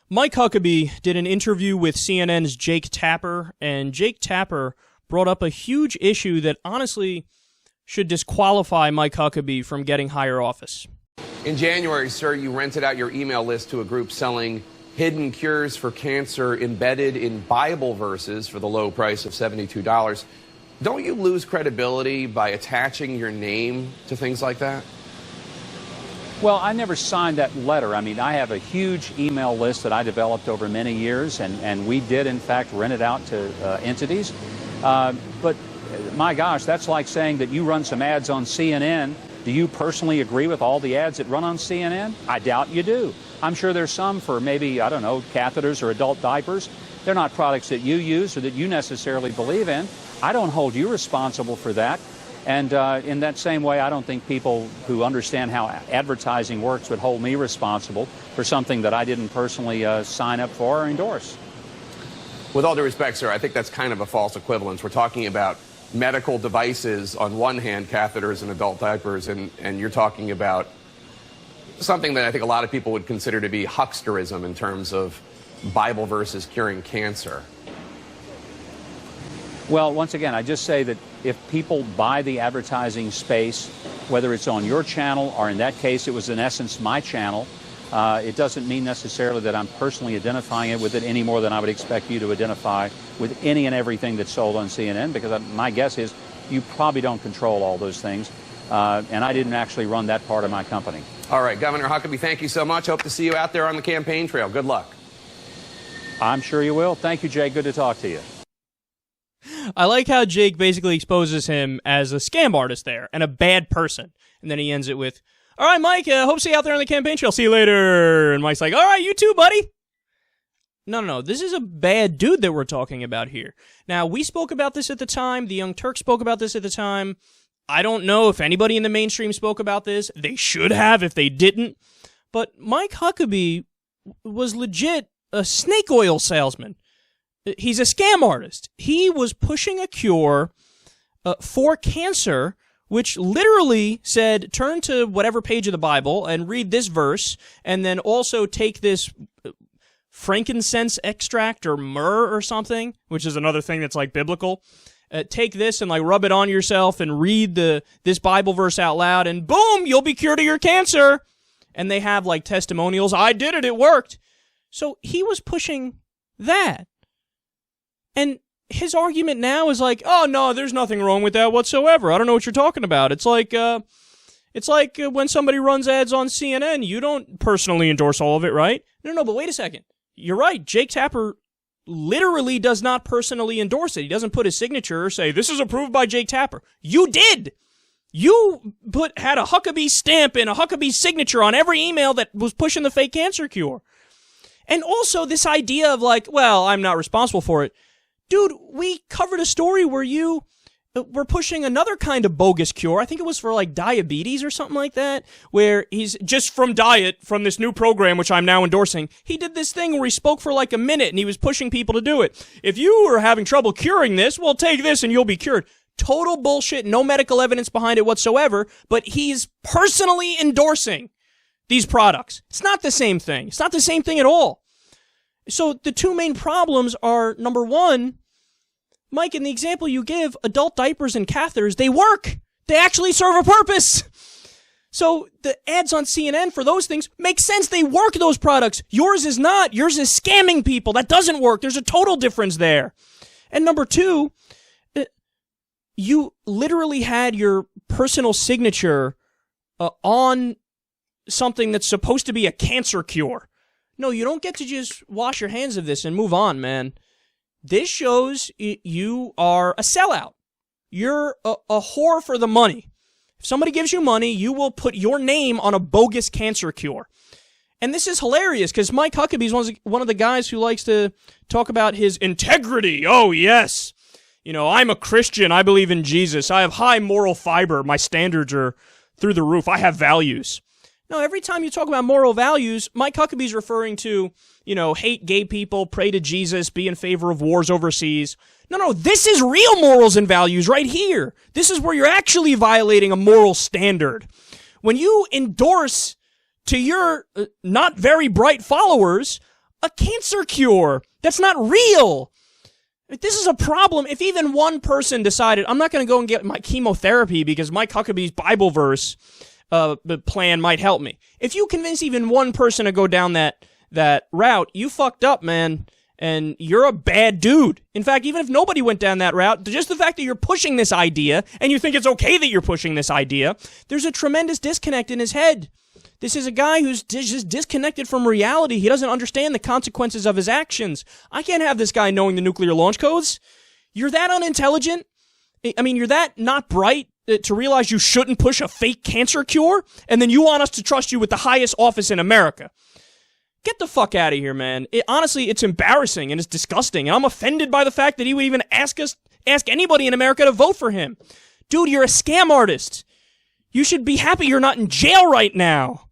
Mike Huckabee did an interview with CNN's Jake Tapper, and Jake Tapper brought up a huge issue that honestly should disqualify Mike Huckabee from getting higher office. In January, sir, you rented out your email list to a group selling hidden cures for cancer embedded in Bible verses for the low price of $72. Don't you lose credibility by attaching your name to things like that? Well, I never signed that letter. I mean, I have a huge email list that I developed over many years, and we did, in fact, rent it out to entities. But, my gosh, that's like saying that you run some ads on CNN. Do you personally agree with all the ads that run on CNN? I doubt you do. I'm sure there's some for maybe, I don't know, catheters or adult diapers. They're not products that you use or that you necessarily believe in. I don't hold you responsible for that. And in that same way, I don't think people who understand how advertising works would hold me responsible for something that I didn't personally sign up for or endorse. With all due respect, sir, I think that's kind of a false equivalence. We're talking about medical devices on one hand, catheters and adult diapers, and you're talking about something that I think a lot of people would consider to be hucksterism in terms of Bible verses curing cancer. Well, once again, I just say that if people buy the advertising space, whether it's on your channel or in that case it was in essence my channel, it doesn't mean necessarily that I'm personally identifying it with it any more than I would expect you to identify with any and everything that's sold on CNN, because my guess is you probably don't control all those things, and I didn't actually run that part of my company. All right, Governor Huckabee, thank you so much. Hope to see you out there on the campaign trail. Good luck. I'm sure you will. Thank you, Jay. Good to talk to you. I like how Jake basically exposes him as a scam artist there and a bad person. And then he ends it with, all right, Mike, hope to see you out there on the campaign trail. See you later. And Mike's like, all right, you too, buddy. No. This is a bad dude that we're talking about here. Now, we spoke about this at the time. The Young Turks spoke about this at the time. I don't know if anybody in the mainstream spoke about this. They should have if they didn't. But Mike Huckabee was legit a snake oil salesman. He's a scam artist. He was pushing a cure for cancer, which literally said, turn to whatever page of the Bible and read this verse, and then also take this frankincense extract or myrrh or something, which is another thing that's like biblical. Take this and like rub it on yourself and read this Bible verse out loud, and boom, you'll be cured of your cancer. And they have like testimonials. I did it. It worked. So he was pushing that. And his argument now is like, oh, no, there's nothing wrong with that whatsoever. I don't know what you're talking about. It's like when somebody runs ads on CNN, you don't personally endorse all of it, right? No, but wait a second. You're right. Jake Tapper literally does not personally endorse it. He doesn't put his signature or say, this is approved by Jake Tapper. You did. You had a Huckabee stamp and a Huckabee signature on every email that was pushing the fake cancer cure. And also this idea of like, well, I'm not responsible for it. Dude, we covered a story where you were pushing another kind of bogus cure. I think it was for like diabetes or something like that, where he's just from diet, from this new program, which I'm now endorsing. He did this thing where he spoke for like a minute and he was pushing people to do it. If you are having trouble curing this, well, take this and you'll be cured. Total bullshit, no medical evidence behind it whatsoever, but he's personally endorsing these products. It's not the same thing. It's not the same thing at all. So the two main problems are, number one, Mike, in the example you give, adult diapers and catheters, they work. They actually serve a purpose. So the ads on CNN for those things make sense. They work, those products. Yours is not. Yours is scamming people. That doesn't work. There's a total difference there. And number two, you literally had your personal signature on something that's supposed to be a cancer cure. No, you don't get to just wash your hands of this and move on, man. This shows you are a sellout. You're a whore for the money. If somebody gives you money, you will put your name on a bogus cancer cure. And this is hilarious because Mike Huckabee is one of the guys who likes to talk about his integrity. Oh, yes. You know, I'm a Christian. I believe in Jesus. I have high moral fiber. My standards are through the roof. I have values. No, every time you talk about moral values, Mike Huckabee's referring to, hate gay people, pray to Jesus, be in favor of wars overseas. No, this is real morals and values right here. This is where you're actually violating a moral standard. When you endorse to your not very bright followers a cancer cure that's not real. This is a problem. If even one person decided, I'm not going to go and get my chemotherapy because Mike Huckabee's Bible verse plan might help me. If you convince even one person to go down that route, you fucked up, man. And you're a bad dude. In fact, even if nobody went down that route, just the fact that you're pushing this idea, and you think it's okay that you're pushing this idea, there's a tremendous disconnect in his head. This is a guy who's just disconnected from reality. He doesn't understand the consequences of his actions. I can't have this guy knowing the nuclear launch codes. You're that unintelligent? I mean, you're that not bright to realize you shouldn't push a fake cancer cure? And then you want us to trust you with the highest office in America? Get the fuck out of here, man. Honestly, it's embarrassing and it's disgusting. And I'm offended by the fact that he would even ask anybody in America to vote for him. Dude, you're a scam artist. You should be happy you're not in jail right now.